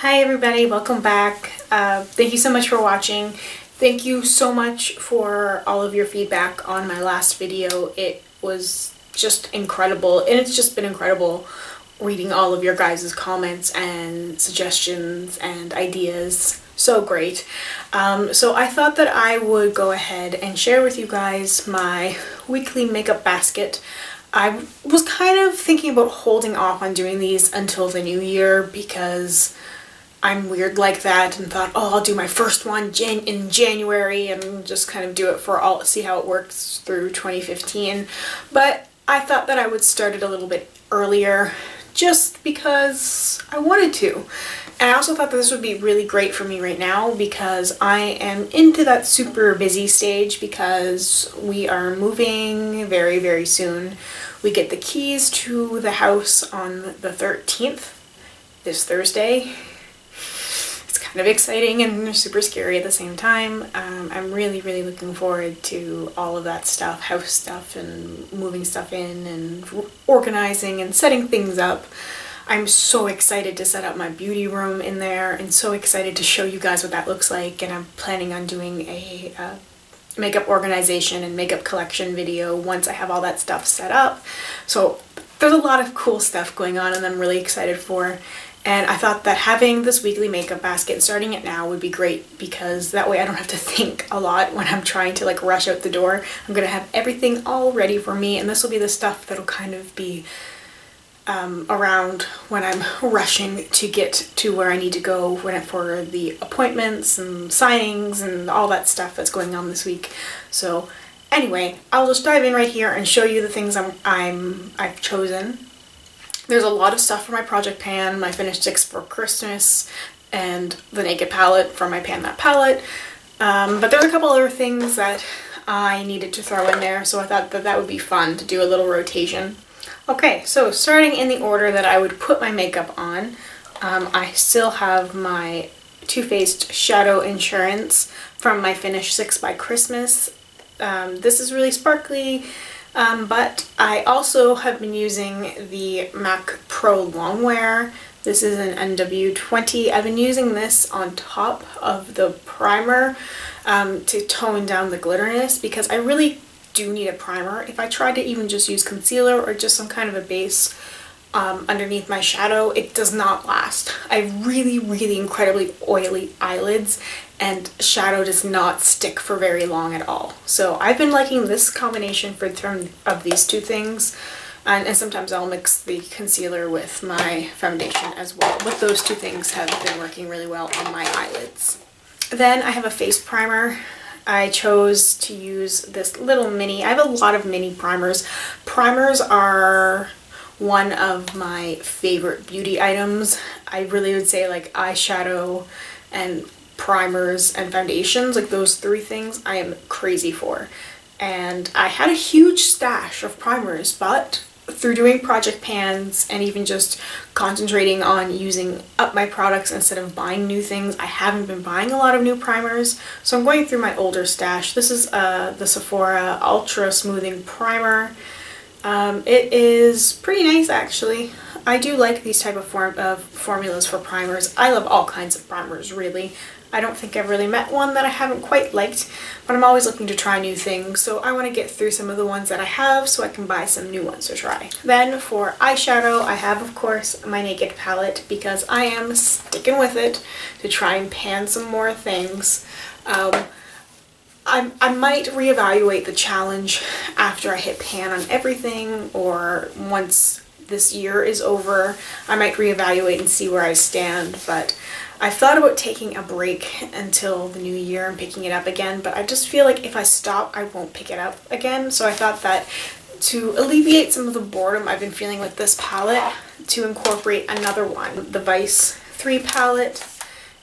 Hi everybody, welcome back. Thank you so much for watching. Thank you so much for all of your feedback on my last video. It was just incredible, and it's just been incredible reading all of your guys' comments and suggestions and ideas. So great. So I thought that I would go ahead and share with you guys my weekly makeup basket. I was kind of thinking about holding off on doing these until the new year because I'm weird like that, and thought, oh, I'll do my first one in January and just kind of do it for all, see how it works through 2015. But I thought that I would start it a little bit earlier just because I wanted to. And I also thought that this would be really great for me right now because I am into that super busy stage because we are moving very, very soon. We get the keys to the house on the 13th, this Thursday. Kind of exciting and super scary at the same time. I'm really looking forward to all of that stuff, house stuff and moving stuff in and organizing and setting things up. I'm so excited to set up my beauty room in there and so excited to show you guys what that looks like, and I'm planning on doing a makeup organization and makeup collection video once I have all that stuff set up. So there's a lot of cool stuff going on and I'm really excited for. And I thought that having this weekly makeup basket and starting it now would be great because that way I don't have to think a lot when I'm trying to like rush out the door. I'm going to have everything all ready for me, and this will be the stuff that'll kind of be around when I'm rushing to get to where I need to go for the appointments and signings and all that stuff that's going on this week. So anyway, I'll just dive in right here and show you the things I've chosen. There's a lot of stuff for my project pan, my finished sticks for Christmas, and the Naked palette for my Pan That palette. But there's a couple other things that I needed to throw in there, so I thought that that would be fun to do a little rotation. Okay, so starting in the order that I would put my makeup on, I still have my Too Faced Shadow Insurance from my Finish 6 by Christmas. This is really sparkly. But I also have been using the MAC Pro Longwear. This is an NW20. I've been using this on top of the primer to tone down the glitteriness because I really do need a primer. If I try to even just use concealer or just some kind of a base underneath my shadow, it does not last. I have really incredibly oily eyelids, and shadow does not stick for very long at all. So I've been liking this combination of these two things, and sometimes I'll mix the concealer with my foundation as well, but those two things have been working really well on my eyelids. Then I have a face primer. I chose to use this little mini. I have a lot of mini primers. Primers are one of my favorite beauty items. I really would say like eyeshadow and primers and foundations, like those three things I am crazy for. And I had a huge stash of primers, but through doing project pans and even just concentrating on using up my products instead of buying new things, I haven't been buying a lot of new primers. So I'm going through my older stash. This is the Sephora Ultra Smoothing Primer. It is pretty nice actually. I do like these type of formulas for primers. I love all kinds of primers really. I don't think I've really met one that I haven't quite liked, but I'm always looking to try new things, so I want to get through some of the ones that I have so I can buy some new ones to try. Then for eyeshadow, I have of course my Naked palette because I am sticking with it to try and pan some more things. I might reevaluate the challenge after I hit pan on everything, or once this year is over, I might reevaluate and see where I stand, but I've thought about taking a break until the new year and picking it up again, but I just feel like if I stop, I won't pick it up again, so I thought that to alleviate some of the boredom I've been feeling with this palette, to incorporate another one, the Vice 3 palette,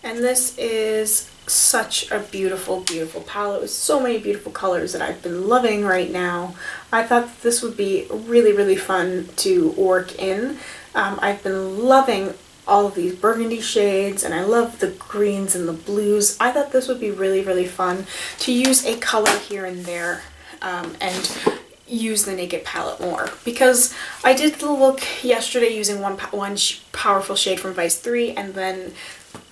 and this is such a beautiful palette with so many beautiful colors that I've been loving right now. I thought that this would be really fun to work in. I've been loving all of these burgundy shades, and I love the greens and the blues. I thought this would be really fun to use a color here and there and use the Naked palette more, because I did the look yesterday using one powerful shade from Vice 3 and then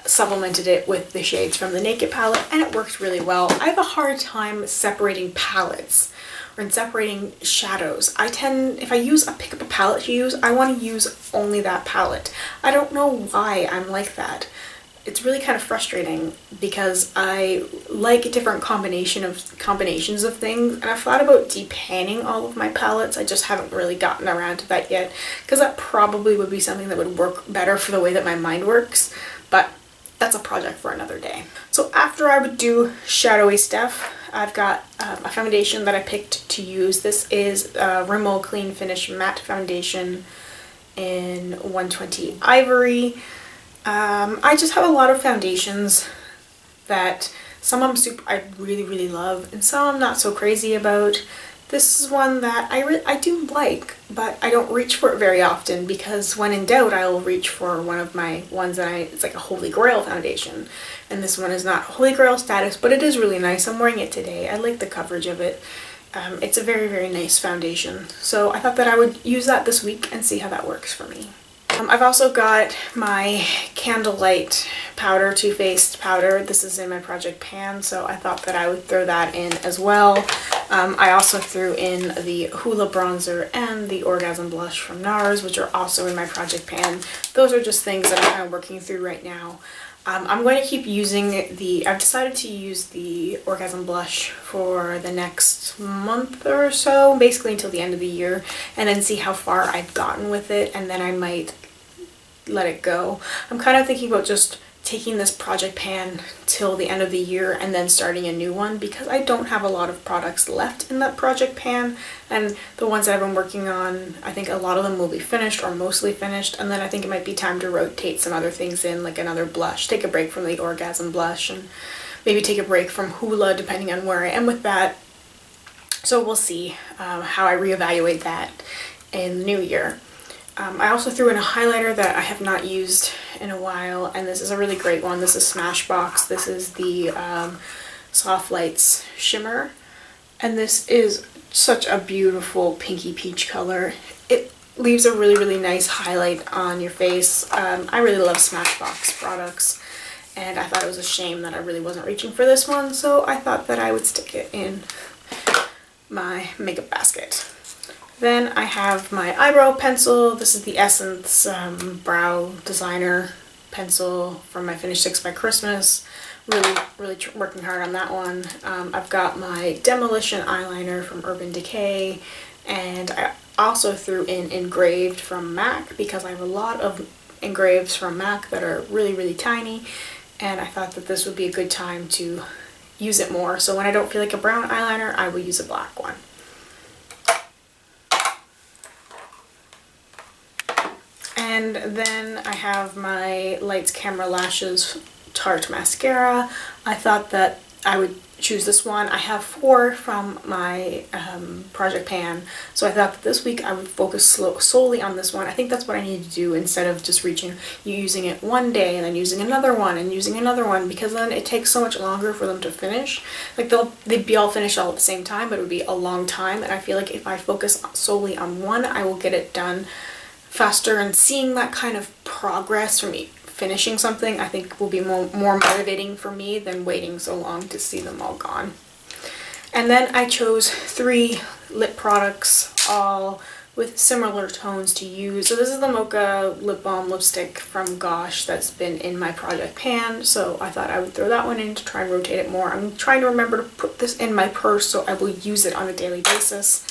supplemented it with the shades from the Naked palette, and it worked really well. I have a hard time separating palettes or in separating shadows. If I pick up a palette to use, I want to use only that palette. I don't know why I'm like that. It's really kind of frustrating because I like different combinations of things, and I've thought about depanning all of my palettes. I just haven't really gotten around to that yet, because that probably would be something that would work better for the way that my mind works, but that's a project for another day. So after I would do shadowy stuff, I've got a foundation that I picked to use. This is Rimmel Clean Finish Matte Foundation in 120 Ivory. I just have a lot of foundations that some of them I really love, and some I'm not so crazy about. This is one that I do like, but I don't reach for it very often, because when in doubt I will reach for one of my ones that it's like a holy grail foundation, and this one is not holy grail status, but it is really nice. I'm wearing it today. I like the coverage of it. It's a very nice foundation, so I thought that I would use that this week and see how that works for me. I've also got my Candlelight powder, Too Faced powder. This is in my project pan, so I thought that I would throw that in as well. I also threw in the Hoola bronzer and the Orgasm blush from Nars, which are also in my project pan. Those are just things that I'm kind of working through right now. I'm going to keep using I've decided to use the Orgasm blush for the next month or so, basically until the end of the year, and then see how far I've gotten with it, and then I might let it go. I'm kind of thinking about just taking this project pan till the end of the year and then starting a new one, because I don't have a lot of products left in that project pan, and the ones that I've been working on, I think a lot of them will be finished or mostly finished, and then I think it might be time to rotate some other things in, like another blush, take a break from the Orgasm blush, and maybe take a break from Hoola depending on where I am with that. So we'll see how I reevaluate that in the new year. I also threw in a highlighter that I have not used in a while, and this is a really great one. This is Smashbox. This is the Soft Lights Shimmer, and this is such a beautiful pinky peach color. It leaves a really nice highlight on your face. I really love Smashbox products, and I thought it was a shame that I really wasn't reaching for this one, so I thought that I would stick it in my makeup basket. Then I have my eyebrow pencil. This is the Essence Brow Designer pencil from my Finish 6 by Christmas. Really working hard on that one. I've got my Demolition eyeliner from Urban Decay, and I also threw in Engraved from MAC, because I have a lot of Engraves from MAC that are really tiny, and I thought that this would be a good time to use it more. So when I don't feel like a brown eyeliner, I will use a black one. And then I have my Lights Camera Lashes Tarte mascara. I thought that I would choose this one. I have 4 from my project pan, so I thought that this week I would focus solely on this one. I think that's what I need to do, instead of just using it one day and then using another one and using another one, because then it takes so much longer for them to finish. Like they'd be all finished all at the same time, but it would be a long time, and I feel like if I focus solely on one, I will get it done faster, and seeing that kind of progress from me finishing something, I think will be more motivating for me than waiting so long to see them all gone. And then I chose 3 lip products, all with similar tones to use. So this is the Mocha lip balm lipstick from Gosh that's been in my project pan, so I thought I would throw that one in to try and rotate it more. I'm trying to remember to put this in my purse so I will use it on a daily basis.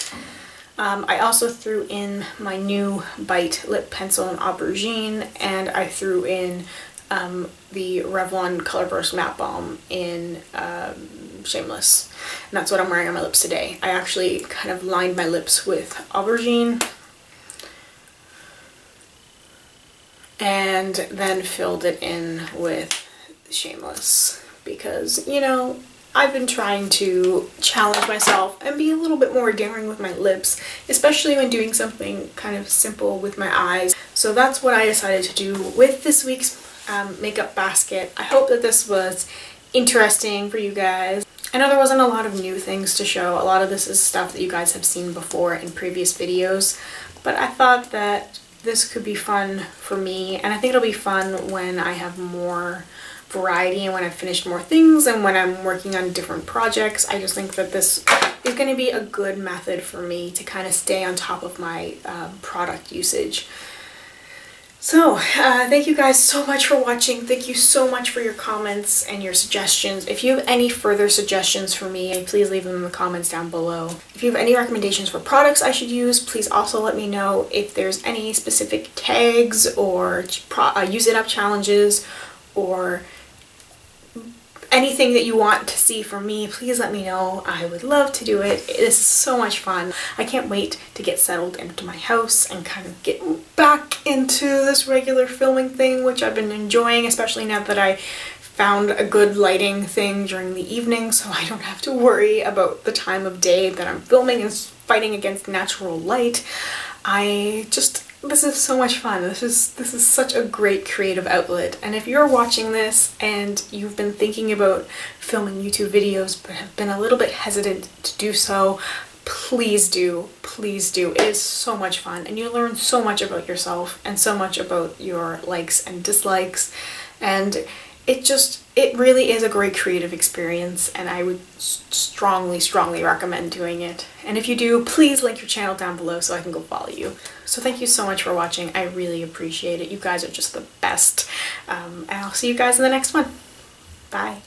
I also threw in my new Bite lip pencil in Aubergine, and I threw in the Revlon Colorburst Matte Balm in Shameless. And that's what I'm wearing on my lips today. I actually kind of lined my lips with Aubergine and then filled it in with Shameless, because, you know, I've been trying to challenge myself and be a little bit more daring with my lips, especially when doing something kind of simple with my eyes. So that's what I decided to do with this week's makeup basket. I hope that this was interesting for you guys. I know there wasn't a lot of new things to show. A lot of this is stuff that you guys have seen before in previous videos, but I thought that this could be fun for me, and I think it'll be fun when I have more variety and when I've finished more things and when I'm working on different projects. I just think that this is going to be a good method for me to kind of stay on top of my product usage. So, thank you guys so much for watching. Thank you so much for your comments and your suggestions. If you have any further suggestions for me, please leave them in the comments down below. If you have any recommendations for products I should use, please also let me know. If there's any specific tags or use it up challenges or anything that you want to see from me, please let me know. I would love to do it. It is so much fun. I can't wait to get settled into my house and kind of get back into this regular filming thing, which I've been enjoying, especially now that I found a good lighting thing during the evening, so I don't have to worry about the time of day that I'm filming and fighting against natural light. This is so much fun. This is such a great creative outlet. And if you're watching this and you've been thinking about filming YouTube videos but have been a little bit hesitant to do so, please do. Please do. It is so much fun and you learn so much about yourself and so much about your likes and dislikes, and it really is a great creative experience, and I would strongly recommend doing it. And if you do, please link your channel down below so I can go follow you. So thank you so much for watching. I really appreciate it. You guys are just the best. And I'll see you guys in the next one. Bye.